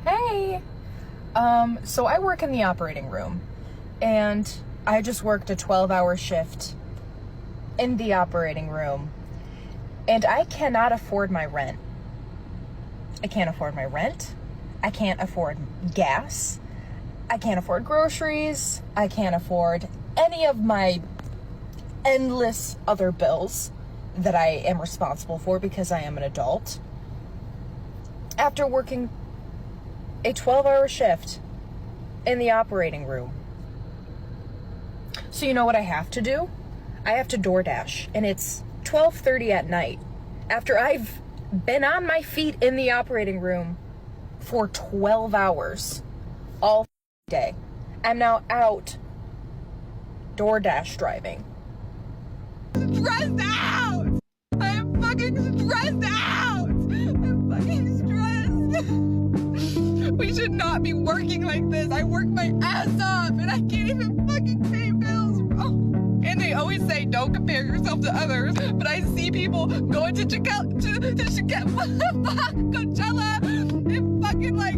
Hey! So I work in the operating room, and I just worked a 12-hour shift in the operating room, and I cannot afford my rent. I can't afford my rent. I can't afford gas. I can't afford groceries. I can't afford any of my endless other bills that I am responsible for because I am an adult. After working a 12-hour shift in the operating room. So you know what I have to do? I have to DoorDash, and it's 12:30 at night. After I've been on my feet in the operating room for 12 hours all day. I'm now out DoorDash driving. Stressed out! I'm fucking stressed out! I'm fucking stressed! We should not be working like this. I work my ass off and I can't even fucking pay bills, bro. And they always say don't compare yourself to others, but I see people going to Coachella and fucking like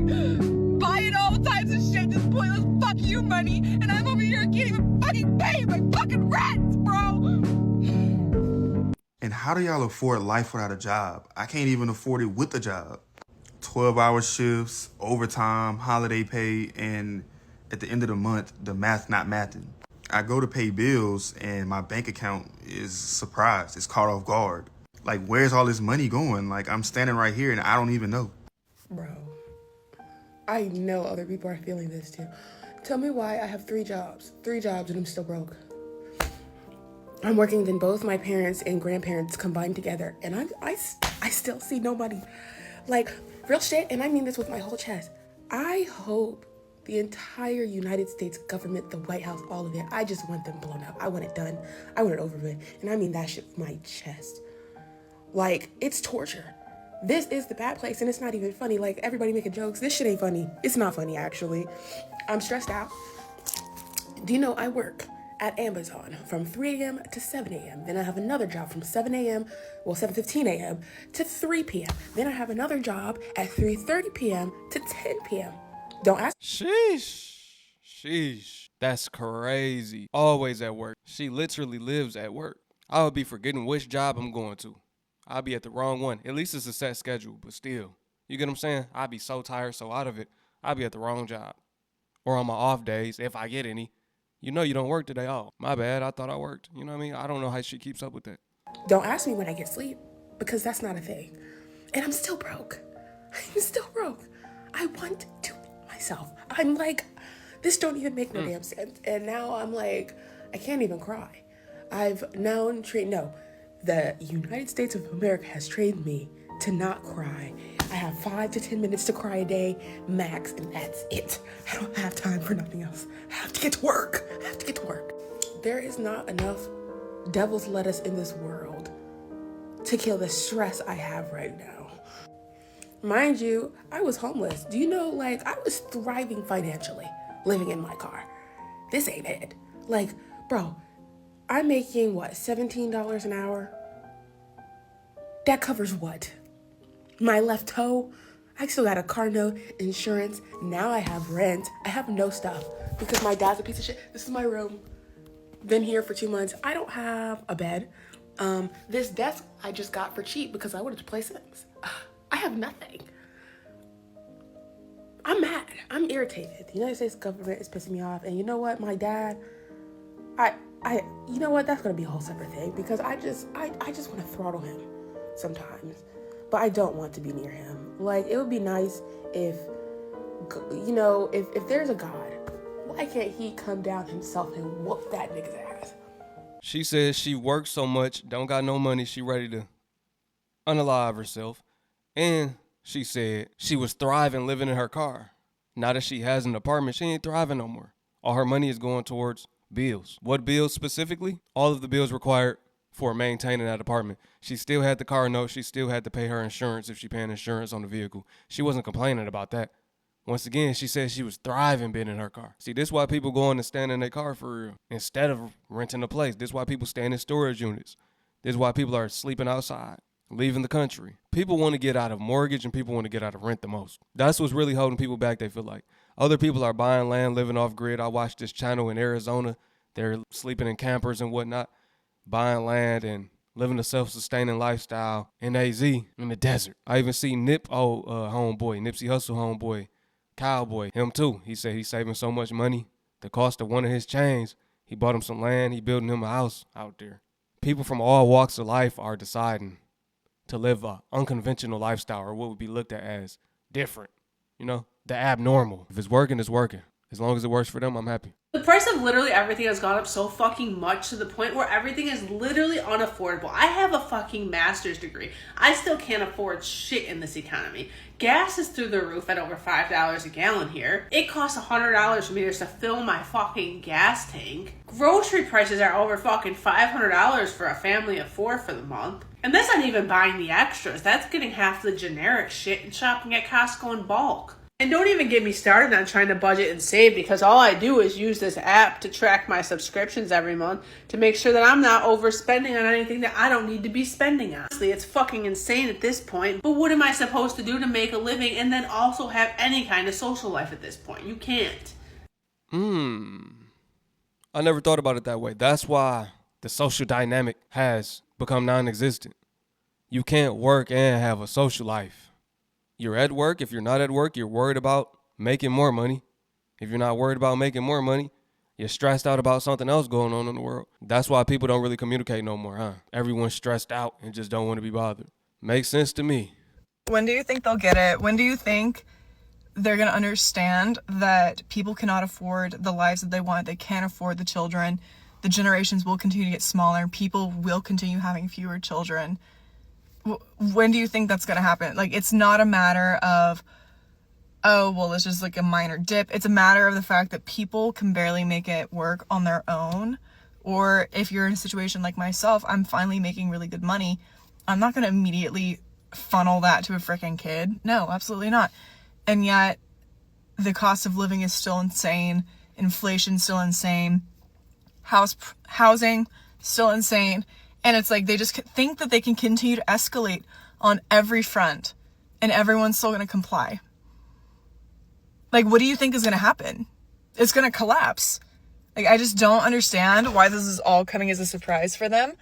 buying all types of shit, just pointless fuck you money, and I'm over here can't even fucking pay my fucking rent, bro. And how do y'all afford life without a job? I can't even afford it with a job. 12-hour shifts, overtime, holiday pay, and at the end of the month, the math not mathing. I go to pay bills and my bank account is surprised. It's caught off guard. Like, where's all this money going? Like, I'm standing right here and I don't even know. Bro, I know other people are feeling this too. Tell me why I have three jobs and I'm still broke. I'm working than both my parents and grandparents combined together, and I still see no money. Like, real shit, and I mean this with my whole chest. I hope the entire United States government, the White House, all of it, I just want them blown up. I want it done. I want it over with. And I mean that shit with my chest. Like, it's torture. This is the bad place, and it's not even funny. Like, everybody making jokes. This shit ain't funny. It's not funny, actually. I'm stressed out. Do you know I work at Amazon from 3 a.m. to 7 a.m. Then I have another job from 7 a.m., 7:15 a.m. to 3 p.m. Then I have another job at 3:30 p.m. to 10 p.m. Don't ask. Sheesh. That's crazy. Always at work. She literally lives at work. I would be forgetting which job I'm going to. I'll be at the wrong one. At least it's a set schedule, but still. You get what I'm saying? I'd be so tired, so out of it. I'd be at the wrong job. Or on my off days, if I get any. You know you don't work today. Oh, my bad. I thought I worked. You know what I mean? I don't know how she keeps up with that. Don't ask me when I get sleep, because that's not a thing. And I'm still broke. I'm still broke. I want to myself. I'm like, this don't even make no damn sense. And now I'm like, I can't even cry. I've now the United States of America has trained me to not cry. I have 5 to 10 minutes to cry a day max, and that's it. I don't have time for nothing else. I have to get to work. There is not enough devil's lettuce in this world to kill the stress I have right now. Mind you, I was homeless. Do you know, like, I was thriving financially, living in my car. This ain't it. Like, bro, I'm making, $17 an hour? That covers what? My left toe? I still got a car note, insurance. Now I have rent. I have no stuff because my dad's a piece of shit. This is my room. Been here for 2 months. I don't have a bed. This desk I just got for cheap because I wanted to play Sims. I have nothing. I'm mad. I'm irritated. The United States government is pissing me off. And you know what? My dad, you know what? That's going to be a whole separate thing because I just want to throttle him sometimes. But I don't want to be near him. Like, it would be nice if there's a God, why can't he come down himself and whoop that nigga's ass? She says she works so much, don't got no money, she ready to unalive herself. And she said she was thriving living in her car. Now that she has an apartment, she ain't thriving no more. All her money is going towards bills. What bills specifically? All of the bills required for maintaining that apartment. She still had the car note. She still had to pay her insurance if she paying insurance on the vehicle. She wasn't complaining about that. Once again, she said she was thriving being in her car. See, this is why people go in and stand in their car for real instead of renting a place. This is why people stand in storage units. This is why people are sleeping outside. leaving the country. People want to get out of mortgage and people want to get out of rent the most. That's what's really holding people back, they feel like. Other people are buying land, living off grid. I watched this channel in Arizona. They're sleeping in campers and whatnot, buying land and living a self-sustaining lifestyle in AZ, in the desert. I even see homeboy, Nipsey Hussle homeboy, Cowboy, him too. He said he's saving so much money. The cost of one of his chains, he bought him some land, he building him a house out there. People from all walks of life are deciding to live a unconventional lifestyle, or what would be looked at as different, the abnormal. If it's working, it's working. As long as it works for them, I'm happy. The price of literally everything has gone up so fucking much to the point where everything is literally unaffordable. I have a fucking master's degree. I still can't afford shit in this economy. Gas is through the roof at over $5 a gallon here. It costs $100 for me just to fill my fucking gas tank. Grocery prices are over fucking $500 for a family of 4 for the month. And that's not even buying the extras. That's getting half the generic shit and shopping at Costco in bulk. And don't even get me started on trying to budget and save, because all I do is use this app to track my subscriptions every month to make sure that I'm not overspending on anything that I don't need to be spending on. Honestly, it's fucking insane at this point. But what am I supposed to do to make a living and then also have any kind of social life at this point? You can't. I never thought about it that way. That's why the social dynamic has become non-existent. You can't work and have a social life. You're at work. If you're not at work, you're worried about making more money. If you're not worried about making more money, you're stressed out about something else going on in the world. That's why people don't really communicate no more, huh? Everyone's stressed out and just don't want to be bothered. Makes sense to me. When do you think they'll get it? When do you think they're going to understand that people cannot afford the lives that they want? They can't afford the children. The generations will continue to get smaller. People will continue having fewer children. When do you think that's going to happen? Like, it's not a matter of, oh, well, it's just like a minor dip. It's a matter of the fact that people can barely make it work on their own. Or if you're in a situation like myself, I'm finally making really good money. I'm not going to immediately funnel that to a freaking kid. No, absolutely not. And yet the cost of living is still insane. Inflation's still insane. Housing, still insane. And it's like they just think that they can continue to escalate on every front and everyone's still going to comply. Like, what do you think is going to happen? It's going to collapse. Like, I just don't understand why this is all coming as a surprise for them.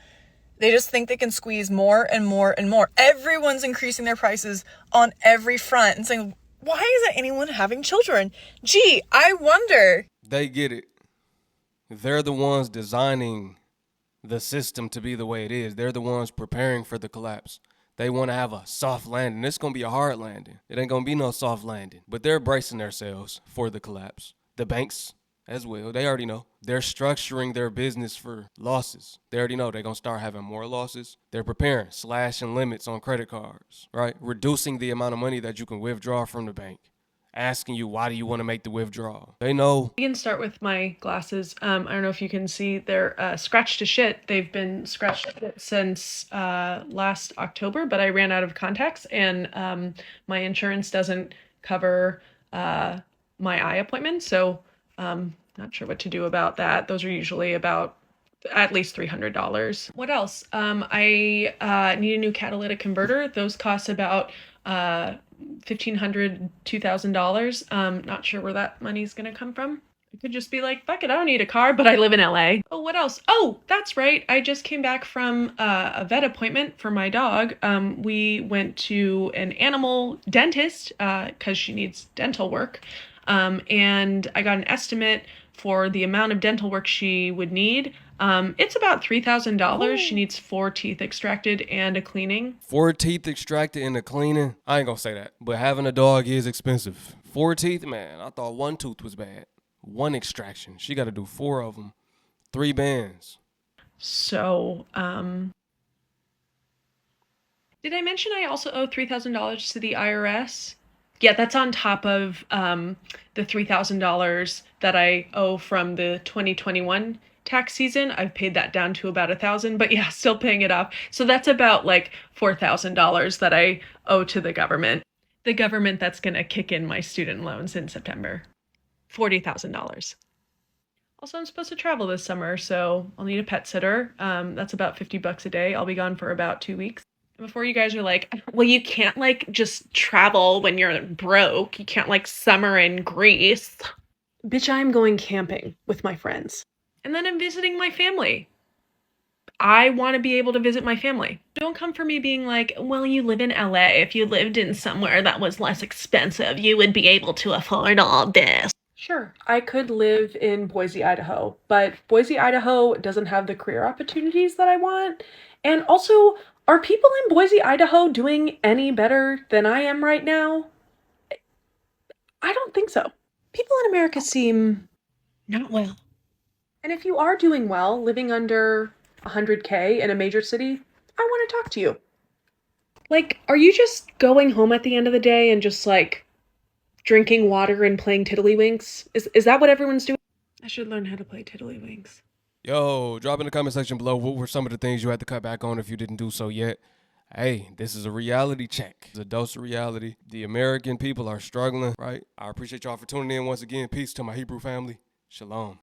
They just think they can squeeze more and more and more. Everyone's increasing their prices on every front and saying, why isn't anyone having children? Gee, I wonder. They get it. They're the ones designing the system to be the way it is. They're the ones preparing for the collapse. They want to have a soft landing. It's going to be a hard landing. It ain't going to be no soft landing. But they're bracing themselves for the collapse. The banks as well. They already know. They're structuring their business for losses. They already know they're going to start having more losses. They're preparing, slashing limits on credit cards, right? Reducing the amount of money that you can withdraw from the bank. Asking you, why do you want to make the withdrawal? They know. We can start with my glasses. I don't know if you can see, they're scratched to shit. They've been scratched to shit since last October, but I ran out of contacts, and my insurance doesn't cover my eye appointment, so not sure what to do about that. Those are usually about at least $300. What else? I need a new catalytic converter. Those cost about $1,500, $2,000. Not sure where that money's gonna come from. I could just be like, fuck it, I don't need a car, but I live in LA. Oh, what else? Oh, that's right. I just came back from a vet appointment for my dog. We went to an animal dentist because she needs dental work. And I got an estimate for the amount of dental work she would need. It's about $3,000. She needs 4 teeth extracted and a cleaning. 4 teeth extracted and a cleaning? I ain't gonna say that, but having a dog is expensive. 4 teeth? Man, I thought 1 tooth was bad. 1 extraction. She gotta do 4 of them. 3 bands. So, did I mention I also owe $3,000 to the IRS? Yeah, that's on top of the $3,000 that I owe from the 2021 tax season. I've paid that down to about $1,000, but yeah, still paying it off. So that's about like $4,000 that I owe to the government. The government that's going to kick in my student loans in September. $40,000. Also, I'm supposed to travel this summer, so I'll need a pet sitter. That's about $50 a day. I'll be gone for about 2 weeks. Before you guys are like, well, you can't like just travel when you're broke. You can't like summer in Greece. Bitch, I'm going camping with my friends. And then I'm visiting my family. I want to be able to visit my family. Don't come for me being like, well, you live in LA. If you lived in somewhere that was less expensive, you would be able to afford all this. Sure, I could live in Boise, Idaho, but Boise, Idaho doesn't have the career opportunities that I want. And also, are people in Boise, Idaho doing any better than I am right now? I don't think so. People in America seem not well. And if you are doing well, living under 100K in a major city, I want to talk to you. Like, are you just going home at the end of the day and just like drinking water and playing tiddlywinks? Is that what everyone's doing? I should learn how to play tiddlywinks. Yo, drop in the comment section below what were some of the things you had to cut back on if you didn't do so yet. Hey, this is a reality check. It's a dose of reality. The American people are struggling, right? I appreciate y'all for tuning in once again. Peace to my Hebrew family. Shalom.